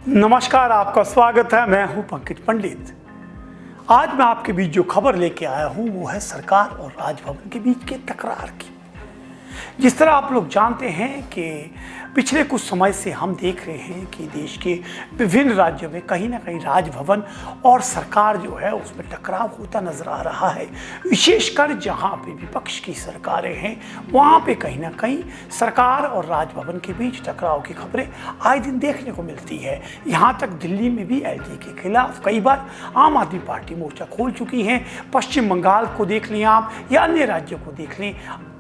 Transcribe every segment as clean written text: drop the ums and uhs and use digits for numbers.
नमस्कार, आपका स्वागत है। मैं हूं पंकज पंडित। आज मैं आपके बीच जो खबर लेके आया हूं वो है सरकार और राजभवन के बीच के तकरार की। जिस तरह आप लोग जानते हैं कि पिछले कुछ समय से हम देख रहे हैं कि देश के विभिन्न राज्यों में कहीं ना कहीं राजभवन और सरकार जो है उसमें टकराव होता नजर आ रहा है। विशेषकर जहां पे विपक्ष की सरकारें हैं वहां पे कहीं ना कहीं सरकार और राजभवन के बीच टकराव की खबरें आए दिन देखने को मिलती है। यहाँ तक दिल्ली में भी एलजी के खिलाफ कई बार आम आदमी पार्टी मोर्चा खोल चुकी है। पश्चिम बंगाल को देख लें आप या अन्य राज्यों को देख लें,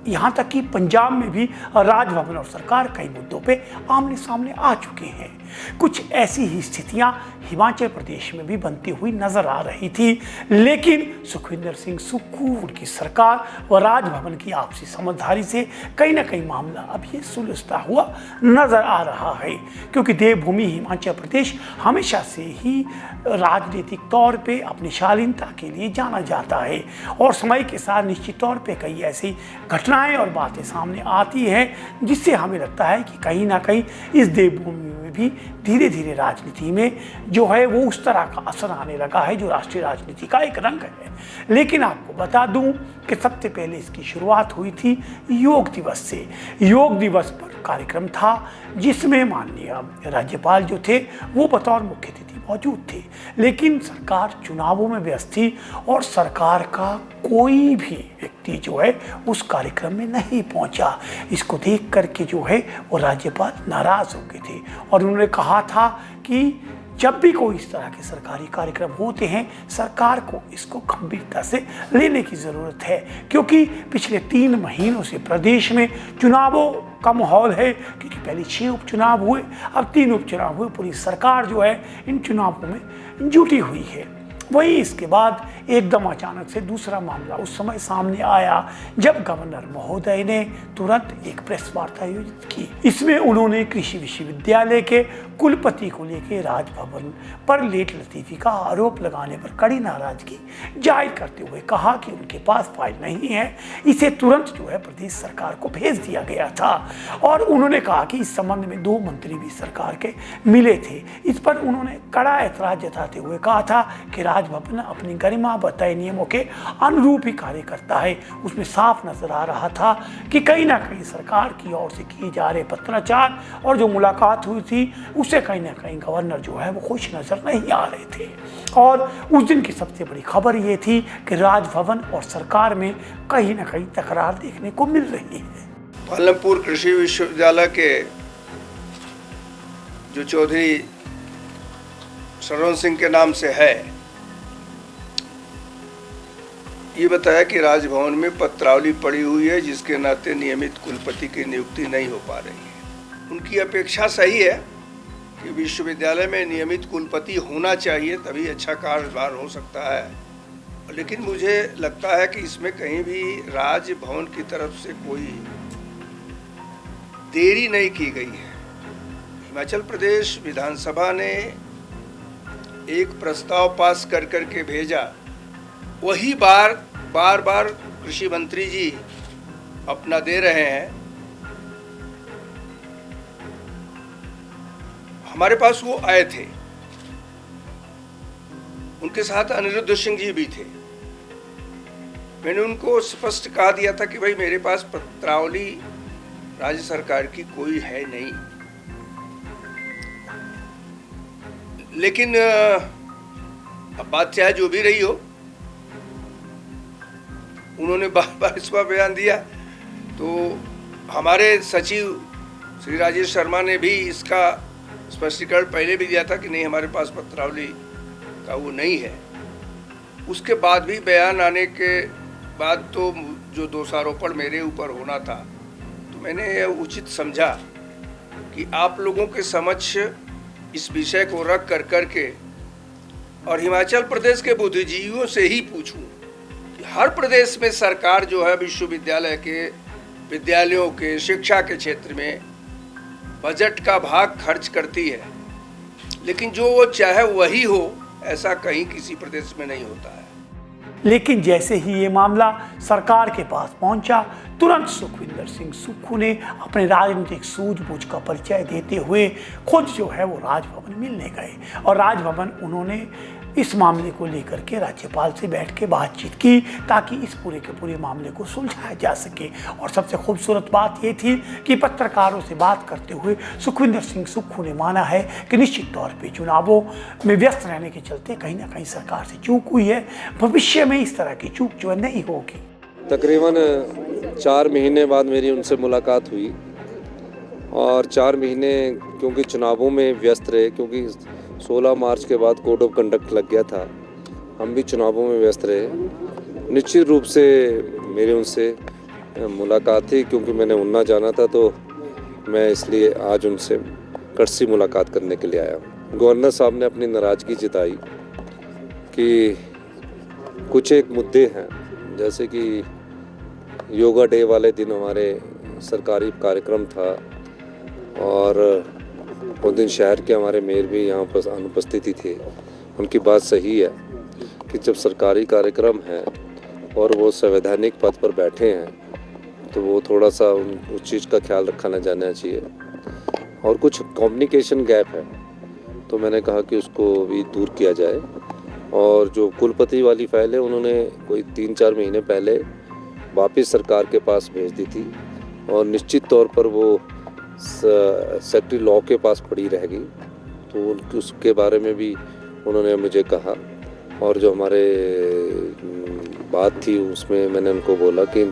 यहाँ तक कि पंजाब में भी राजभवन और सरकार कई मुद्दों पे आमने सामने आ चुके हैं। कुछ ऐसी ही स्थितियां हिमाचल प्रदेश में भी बनती हुई नजर आ रही थी, लेकिन सुखविंदर सिंह सुक्खू, उनकी सरकार व राजभवन की आपसी समझदारी से कहीं ना कहीं मामला अब ये सुलझता हुआ नजर आ रहा है। क्योंकि देवभूमि हिमाचल प्रदेश हमेशा से ही राजनीतिक तौर पे अपनी शालीनता के लिए जाना जाता है और समय के साथ निश्चित तौर पे कई ऐसी घटनाएं और बातें सामने आती हैं जिससे हमें लगता है कि कहीं ना कहीं इस देवभूमि में भी धीरे धीरे राजनीति में जो है वो उस तरह का असर आने लगा है जो राष्ट्रीय राजनीति का एक रंग है। लेकिन आपको बता दूं कि सबसे पहले इसकी शुरुआत हुई थी योग दिवस से। योग दिवस पर कार्यक्रम था जिसमें माननीय राज्यपाल जो थे वो बतौर मुख्य अतिथि मौजूद थे, लेकिन सरकार चुनावों में व्यस्त थी और सरकार का कोई भी व्यक्ति जो है उस कार्यक्रम में नहीं पहुंचा। इसको देख करके जो है वो राज्यपाल नाराज हो गए थे और उन्होंने कहा था कि जब भी कोई इस तरह के सरकारी कार्यक्रम होते हैं सरकार को इसको गंभीरता से लेने की ज़रूरत है, क्योंकि पिछले 3 महीनों से प्रदेश में चुनावों का माहौल है। क्योंकि पहले 6 उपचुनाव हुए, अब 3 उपचुनाव हुए। पूरी सरकार जो है इन चुनावों में जुटी हुई है। वही इसके बाद एकदम अचानक से दूसरा मामला उस समय सामने आया जब गवर्नर महोदय ने तुरंत एक प्रेस वार्ता आयोजित की। इसमें उन्होंने कृषि विश्वविद्यालय के कुलपति को लेकर राजभवन पर लेट लतीफी का आरोप लगाने पर कड़ी नाराजगी जाहिर करते हुए कहा कि उनके पास फाइल नहीं है, इसे तुरंत जो है प्रदेश सरकार को भेज दिया गया था। और उन्होंने कहा कि इस संबंध में 2 मंत्री भी सरकार के मिले थे। इस पर उन्होंने कड़ा ऐतराज जताते हुए कहा था कि राजभवन अपनी गरिमा बताए नियमों के अनुरूप ही कार्य करता है। उसमें साफ नजर आ रहा था कि कहीं ना कहीं सरकार की ओर से किए जा रहे पत्राचार और जो मुलाकात हुई थी उससे कहीं ना कहीं गवर्नर जो है वो खुश नजर नहीं आ रहे थे। और उस दिन की सबसे बड़ी खबर ये थी कि राजभवन और सरकार में कहीं ना कहीं तकरार देखने को मिल रही है। पालमपुर कृषि विश्वविद्यालय के जो चौधरी सरवण सिंह के नाम से है, ये बताया कि राजभवन में पत्रावली पड़ी हुई है जिसके नाते नियमित कुलपति की नियुक्ति नहीं हो पा रही है। उनकी अपेक्षा सही है कि विश्वविद्यालय में नियमित कुलपति होना चाहिए, तभी अच्छा कार्यभार हो सकता है। लेकिन मुझे लगता है कि इसमें कहीं भी राजभवन की तरफ से कोई देरी नहीं की गई है। हिमाचल प्रदेश विधानसभा ने एक प्रस्ताव पास कर करके भेजा, वही बार बार कृषि मंत्री जी अपना दे रहे हैं। हमारे पास वो आए थे, उनके साथ अनिरुद्ध सिंह जी भी थे। मैंने उनको स्पष्ट कहा दिया था कि भाई मेरे पास पत्रावली राज्य सरकार की कोई है नहीं, लेकिन अब बात चाहे जो भी रही हो, उन्होंने बार इसका बयान दिया। तो हमारे सचिव श्री राजेश शर्मा ने भी इसका स्पष्टीकरण पहले भी दिया था कि नहीं, हमारे पास पत्रावली का वो नहीं है। उसके बाद भी बयान आने के बाद तो जो दोषारोपण मेरे ऊपर होना था, तो मैंने यह उचित समझा कि आप लोगों के समक्ष इस विषय को रख कर करके और हिमाचल प्रदेश के बुद्धिजीवियों से ही पूछूं कि हर प्रदेश में सरकार जो है विश्वविद्यालय के विद्यालयों के शिक्षा के क्षेत्र में बजट का भाग खर्च करती है, लेकिन जो वो चाहे वही हो, ऐसा कहीं किसी प्रदेश में नहीं होता है। लेकिन जैसे ही ये मामला सरकार के पास पहुंचा तुरंत सुखविंदर सिंह सुक्खू ने अपने राजनीतिक सूझबूझ का परिचय देते हुए खुद जो है वो राजभवन मिलने गए और राजभवन उन्होंने इस मामले को लेकर के राज्यपाल से बैठ के बातचीत की ताकि इस पूरे के पूरे मामले को सुलझाया जा सके। और सबसे खूबसूरत बात ये थी कि पत्रकारों से बात करते हुए सुखविंदर सिंह सुक्खू ने माना है कि निश्चित तौर पे चुनावों में व्यस्त रहने के चलते कहीं ना कहीं सरकार से चूक हुई है, भविष्य में इस तरह की चूक जो है नहीं होगी। तकरीबन 4 महीने बाद मेरी उनसे मुलाकात हुई और 4 महीने क्योंकि चुनावों में व्यस्त रहे, क्योंकि 16 मार्च के बाद कोड ऑफ कंडक्ट लग गया था, हम भी चुनावों में व्यस्त रहे। निश्चित रूप से मेरी उनसे मुलाकात थी क्योंकि मैंने उन्ना जाना था, तो मैं इसलिए आज उनसे कड़सी मुलाकात करने के लिए आया हूँ। गवर्नर साहब ने अपनी नाराज़गी जताई कि कुछ एक मुद्दे हैं, जैसे कि योगा डे वाले दिन हमारे सरकारी कार्यक्रम था और उस दिन शहर के हमारे मेयर भी यहाँ पर अनुपस्थिति थे। उनकी बात सही है कि जब सरकारी कार्यक्रम है और वो संवैधानिक पद पर बैठे हैं तो वो थोड़ा सा उस चीज़ का ख्याल रखा ना जाना चाहिए। और कुछ कम्युनिकेशन गैप है, तो मैंने कहा कि उसको भी दूर किया जाए। और जो कुलपति वाली फाइल है उन्होंने कोई 3-4 महीने पहले वापस सरकार के पास भेज दी थी और निश्चित तौर पर वो सेक्रेटरी लॉ के पास पड़ी रहेगी, तो उसके बारे में भी उन्होंने मुझे कहा। और जो हमारे बात थी उसमें मैंने उनको बोला कि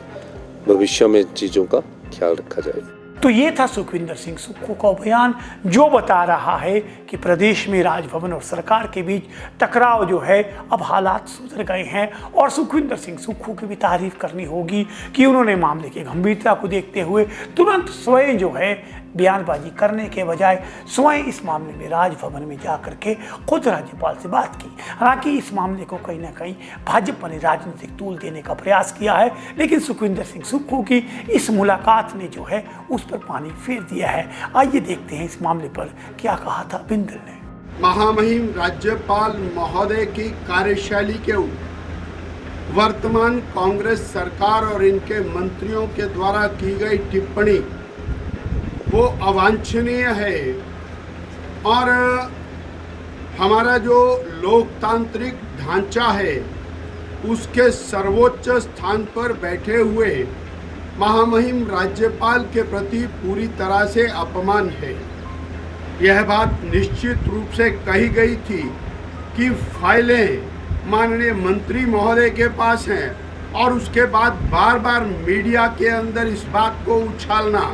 भविष्य में चीज़ों का ख्याल रखा जाए। तो ये था सुखविंदर सिंह सुक्खू का बयान जो बता रहा है कि प्रदेश में राजभवन और सरकार के बीच टकराव जो है अब हालात सुधर गए हैं। और सुखविंदर सिंह सुक्खू की भी तारीफ करनी होगी कि उन्होंने मामले की गंभीरता को देखते हुए तुरंत स्वयं जो है बयानबाजी करने के बजाय स्वयं इस मामले में राजभवन में जाकर के खुद राज्यपाल से बात की। हालांकि इस मामले को कहीं ना कहीं भाजपा ने राजनीतिक तूल देने का प्रयास किया है, लेकिन सुखविंदर सिंह सुक्खू की इस मुलाकात ने जो है उस पर पानी फेर दिया है। आइए देखते हैं इस मामले पर क्या कहा था बिंदल ने। महामहिम राज्यपाल महोदय की कार्यशैली के वर्तमान कांग्रेस सरकार और इनके मंत्रियों के द्वारा की गई टिप्पणी वो अवांछनीय है और हमारा जो लोकतांत्रिक ढांचा है उसके सर्वोच्च स्थान पर बैठे हुए महामहिम राज्यपाल के प्रति पूरी तरह से अपमान है। यह बात निश्चित रूप से कही गई थी कि फाइलें माननीय मंत्री महोदय के पास हैं और उसके बाद बार बार मीडिया के अंदर इस बात को उछालना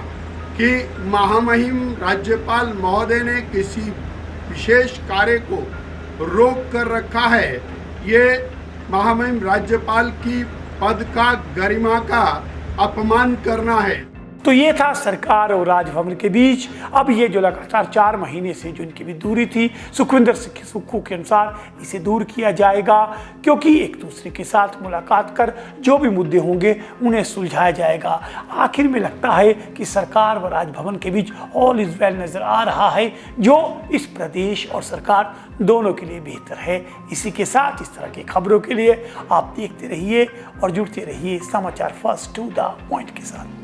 कि महामहिम राज्यपाल महोदय ने किसी विशेष कार्य को रोक कर रखा है, ये महामहिम राज्यपाल की पद का गरिमा का अपमान करना है। तो ये था सरकार और राजभवन के बीच अब ये जो लगातार 4 महीने से जो इनकी भी दूरी थी, सुखविंदर सिंह सुक्खू के अनुसार इसे दूर किया जाएगा, क्योंकि एक दूसरे के साथ मुलाकात कर जो भी मुद्दे होंगे उन्हें सुलझाया जाएगा। आखिर में लगता है कि सरकार व राजभवन के बीच ऑल इज वेल नजर आ रहा है, जो इस प्रदेश और सरकार दोनों के लिए बेहतर है। इसी के साथ इस तरह की खबरों के लिए आप देखते रहिए और जुड़ते रहिए समाचार फर्स्ट टू द पॉइंट के साथ।